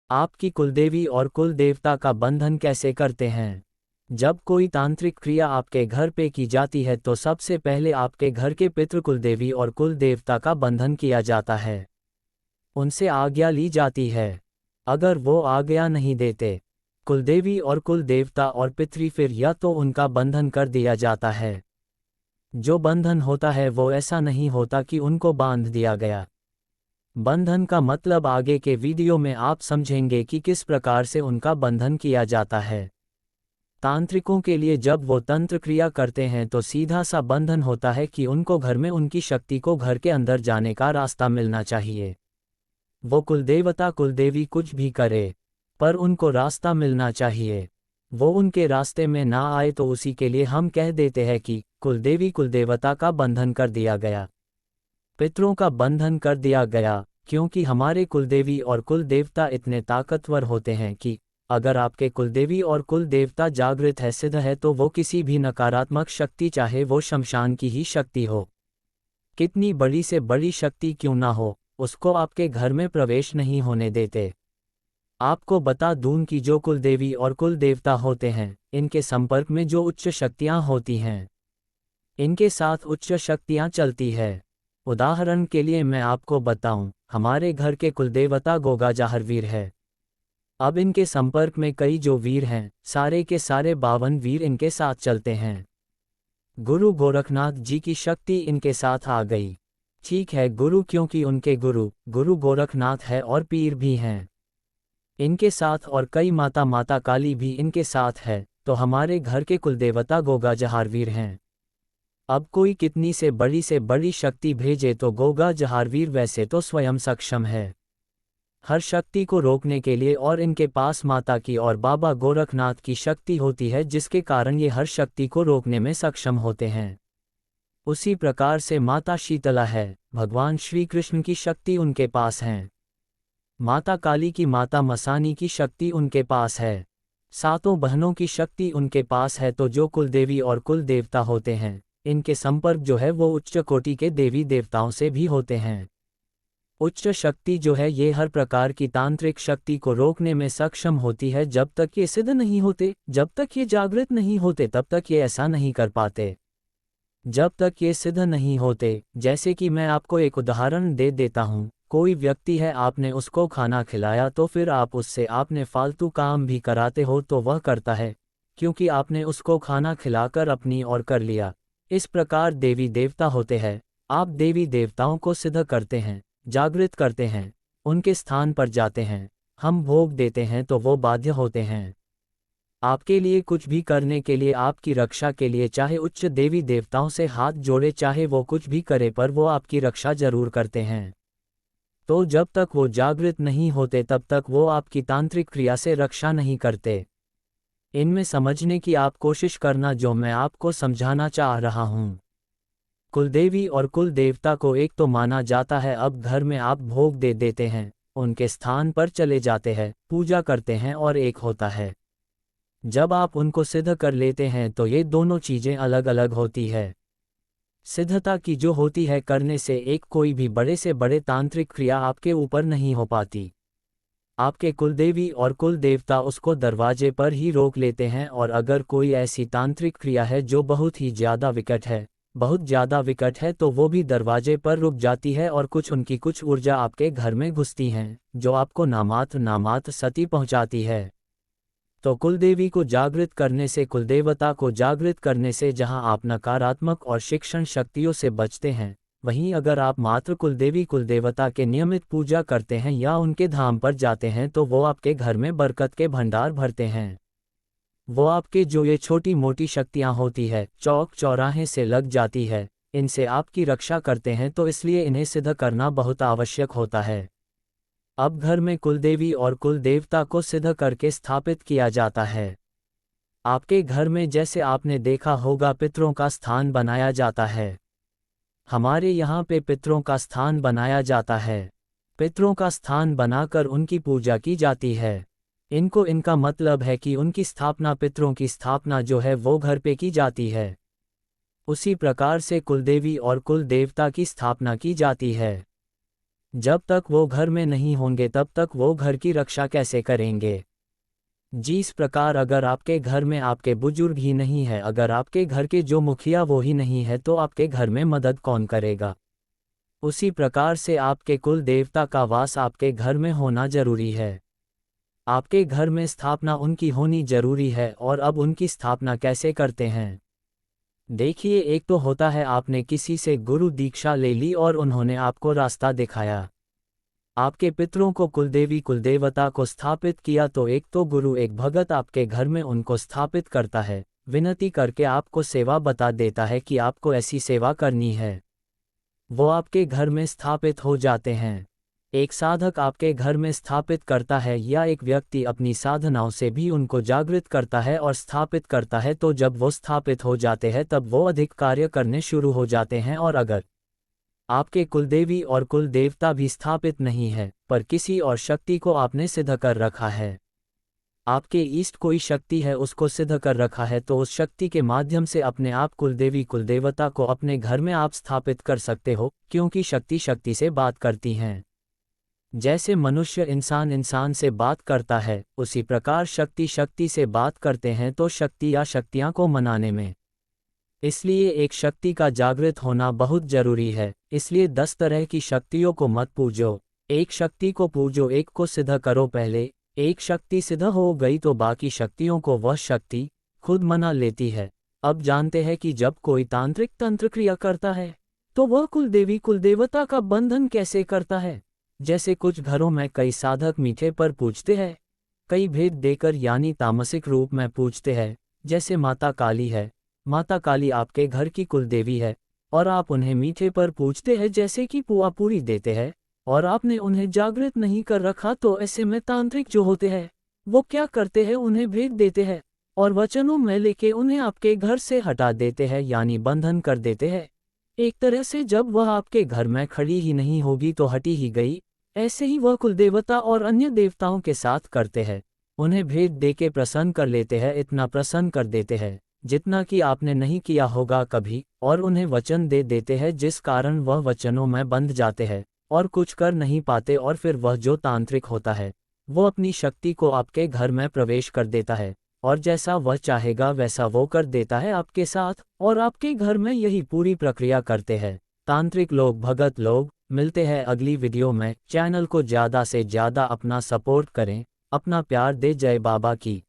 आपकी कुलदेवी और कुल देवता का बंधन कैसे करते हैं? जब कोई तांत्रिक क्रिया आपके घर पे की जाती है तो सबसे पहले आपके घर के पितृ कुलदेवी और कुल देवता का बंधन किया जाता है। उनसे आज्ञा ली जाती है। अगर वो आज्ञा नहीं देते, कुलदेवी और कुल देवता और पितृ, फिर या तो उनका बंधन कर दिया जाता है। जो बंधन होता है वो ऐसा नहीं होता कि उनको बांध दिया गया। बंधन का मतलब आगे के वीडियो में आप समझेंगे कि किस प्रकार से उनका बंधन किया जाता है। तांत्रिकों के लिए जब वो तंत्र क्रिया करते हैं तो सीधा सा बंधन होता है कि उनको घर में उनकी शक्ति को घर के अंदर जाने का रास्ता मिलना चाहिए। वो कुलदेवता कुलदेवी कुछ भी करे, पर उनको रास्ता मिलना चाहिए। वो उनके रास्ते में ना आए तो उसी के लिए हम कह देते हैं कि कुलदेवी कुलदेवता का बंधन कर दिया गया, पितरों का बंधन कर दिया गया, क्योंकि हमारे कुलदेवी और कुल देवता इतने ताकतवर होते हैं कि अगर आपके कुलदेवी और कुल देवता जागृत है, सिद्ध है, तो वो किसी भी नकारात्मक शक्ति, चाहे वो शमशान की ही शक्ति हो, कितनी बड़ी से बड़ी शक्ति क्यों ना हो, उसको आपके घर में प्रवेश नहीं होने देते। आपको बता दूं कि जो कुलदेवी और कुल देवता होते हैं, इनके संपर्क में जो उच्च शक्तियां होती हैं, इनके साथ उच्च शक्तियां चलती है। उदाहरण के लिए मैं आपको बताऊं, हमारे घर के कुलदेवता गोगा जाहरवीर है। अब इनके संपर्क में कई जो वीर हैं, सारे के सारे 52 वीर इनके साथ चलते हैं। गुरु गोरखनाथ जी की शक्ति इनके साथ आ गई। ठीक है, गुरु, क्योंकि उनके गुरु गोरखनाथ है और पीर भी हैं इनके साथ, और कई माता काली भी इनके साथ है, तो हमारे घर के कुलदेवता गोगा जहारवीर हैं। अब कोई कितनी से बड़ी शक्ति भेजे तो गोगा जहारवीर वैसे तो स्वयं सक्षम है हर शक्ति को रोकने के लिए, और इनके पास माता की और बाबा गोरखनाथ की शक्ति होती है, जिसके कारण ये हर शक्ति को रोकने में सक्षम होते हैं। उसी प्रकार से माता शीतला है, भगवान श्री कृष्ण की शक्ति उनके पास है। माता काली की, माता मसानी की शक्ति उनके पास है। सातों बहनों की शक्ति उनके पास है। तो जो कुलदेवी और कुल देवता होते हैं, इनके संपर्क जो है वो उच्च कोटि के देवी देवताओं से भी होते हैं। उच्च शक्ति जो है ये हर प्रकार की तांत्रिक शक्ति को रोकने में सक्षम होती है। जब तक ये सिद्ध नहीं होते, जब तक ये जागृत नहीं होते, तब तक ये ऐसा नहीं कर पाते। जब तक ये सिद्ध नहीं होते, जैसे कि मैं आपको एक उदाहरण दे देता हूँ। कोई व्यक्ति है, आपने उसको खाना खिलाया, तो फिर आप उससे आपने फालतू काम भी कराते हो तो वह करता है, क्योंकि आपने उसको खाना खिलाकर अपनी ओर कर लिया। इस प्रकार देवी देवता होते हैं। आप देवी देवताओं को सिद्ध करते हैं, जागृत करते हैं, उनके स्थान पर जाते हैं, हम भोग देते हैं, तो वो बाध्य होते हैं आपके लिए कुछ भी करने के लिए, आपकी रक्षा के लिए, चाहे उच्च देवी देवताओं से हाथ जोड़े, चाहे वो कुछ भी करे, पर वो आपकी रक्षा जरूर करते हैं। तो जब तक वो जागृत नहीं होते तब तक वो आपकी तांत्रिक क्रिया से रक्षा नहीं करते। इनमें समझने की आप कोशिश करना जो मैं आपको समझाना चाह रहा हूँ। कुलदेवी और कुल देवता को एक तो माना जाता है। अब घर में आप भोग दे देते हैं, उनके स्थान पर चले जाते हैं, पूजा करते हैं, और एक होता है जब आप उनको सिद्ध कर लेते हैं, तो ये दोनों चीज़ें अलग अलग होती है। सिद्धता की जो होती है, करने से एक कोई भी बड़े से बड़े तांत्रिक क्रिया आपके ऊपर नहीं हो पाती। आपके कुलदेवी और कुल देवता उसको दरवाजे पर ही रोक लेते हैं। और अगर कोई ऐसी तांत्रिक क्रिया है जो बहुत ही ज़्यादा विकट है, बहुत ज़्यादा विकट है, तो वो भी दरवाजे पर रुक जाती है, और उनकी कुछ ऊर्जा आपके घर में घुसती हैं, जो आपको नामात्र सती पहुंचाती है। तो कुलदेवी को जागृत करने से, कुलदेवता को जागृत करने से जहां आप नकारात्मक और शिक्षण शक्तियों से बचते हैं, वहीं अगर आप मात्र कुलदेवी कुलदेवता के नियमित पूजा करते हैं या उनके धाम पर जाते हैं, तो वो आपके घर में बरकत के भंडार भरते हैं। वो आपके जो ये छोटी मोटी शक्तियां होती है, चौक चौराहे से लग जाती है, इनसे आपकी रक्षा करते हैं। तो इसलिए इन्हें सिद्ध करना बहुत आवश्यक होता है। अब घर में कुलदेवी और कुल देवता को सिद्ध करके स्थापित किया जाता है। आपके घर में जैसे आपने देखा होगा, पितरों का स्थान बनाया जाता है। हमारे यहाँ पे पितरों का स्थान बनाया जाता है। पितरों का स्थान बनाकर उनकी पूजा की जाती है। इनका मतलब है कि उनकी स्थापना, पितरों की स्थापना जो है वो घर पे की जाती है। उसी प्रकार से कुलदेवी और कुल देवता की स्थापना की जाती है। जब तक वो घर में नहीं होंगे तब तक वो घर की रक्षा कैसे करेंगे। जिस प्रकार अगर आपके घर में आपके बुजुर्ग ही नहीं है, अगर आपके घर के जो मुखिया वो ही नहीं है, तो आपके घर में मदद कौन करेगा। उसी प्रकार से आपके कुल देवता का वास आपके घर में होना जरूरी है। आपके घर में स्थापना उनकी होनी जरूरी है। और अब उनकी स्थापना कैसे करते हैं। देखिए, एक तो होता है आपने किसी से गुरु दीक्षा ले ली और उन्होंने आपको रास्ता दिखाया, आपके पितरों को कुलदेवी कुलदेवता को स्थापित किया, तो एक तो गुरु एक भगत आपके घर में उनको स्थापित करता है, विनती करके आपको सेवा बता देता है कि आपको ऐसी सेवा करनी है। वो आपके घर में स्थापित हो जाते हैं। एक साधक आपके घर में स्थापित करता है या एक व्यक्ति अपनी साधनाओं से भी उनको जागृत करता है और स्थापित करता है, तो जब वो स्थापित हो जाते हैं तब वो अधिक कार्य करने शुरू हो जाते हैं। और अगर आपके कुलदेवी और कुल देवता भी स्थापित नहीं है, पर किसी और शक्ति को आपने सिद्ध कर रखा है, आपके ईष्ट कोई शक्ति है उसको सिद्ध कर रखा है, तो उस शक्ति के माध्यम से अपने आप कुलदेवी कुलदेवता को अपने घर में आप स्थापित कर सकते हो, क्योंकि शक्ति शक्ति से बात करती हैं। जैसे मनुष्य इंसान इंसान से बात करता है, उसी प्रकार शक्ति शक्ति से बात करते हैं, तो शक्ति या शक्तियां को मनाने में इसलिए एक शक्ति का जागृत होना बहुत जरूरी है। इसलिए 10 तरह की शक्तियों को मत पूजो, एक शक्ति को पूजो, एक को सिद्ध करो। पहले एक शक्ति सिद्ध हो गई तो बाकी शक्तियों को वह शक्ति खुद मना लेती है। अब जानते हैं कि जब कोई तांत्रिक तंत्र क्रिया करता है तो वह कुलदेवी कुलदेवता का बंधन कैसे करता है। जैसे कुछ घरों में कई साधक मीठे पर पूजते हैं, कई भेद देकर यानी तामसिक रूप में पूजते हैं। जैसे माता काली है, माता काली आपके घर की कुलदेवी है और आप उन्हें मीठे पर पूजते हैं, जैसे कि पुआ पूरी देते हैं, और आपने उन्हें जागृत नहीं कर रखा, तो ऐसे में तांत्रिक जो होते हैं वो क्या करते हैं, उन्हें भेद देते हैं और वचनों में लेके उन्हें आपके घर से हटा देते हैं, यानी बंधन कर देते हैं। एक तरह से जब वह आपके घर में खड़ी ही नहीं होगी तो हटी ही गई। ऐसे ही वह कुलदेवता और अन्य देवताओं के साथ करते हैं, उन्हें भेद देके प्रसन्न कर लेते हैं, इतना प्रसन्न कर देते हैं जितना कि आपने नहीं किया होगा कभी, और उन्हें वचन दे देते हैं, जिस कारण वह वचनों में बंध जाते हैं और कुछ कर नहीं पाते। और फिर वह जो तांत्रिक होता है वो अपनी शक्ति को आपके घर में प्रवेश कर देता है और जैसा वह चाहेगा वैसा वो कर देता है आपके साथ, और आपके घर में यही पूरी प्रक्रिया करते हैं तांत्रिक लोग, भगत लोग। मिलते हैं अगली वीडियो में। चैनल को ज़्यादा से ज़्यादा अपना सपोर्ट करें, अपना प्यार दे। जय बाबा की।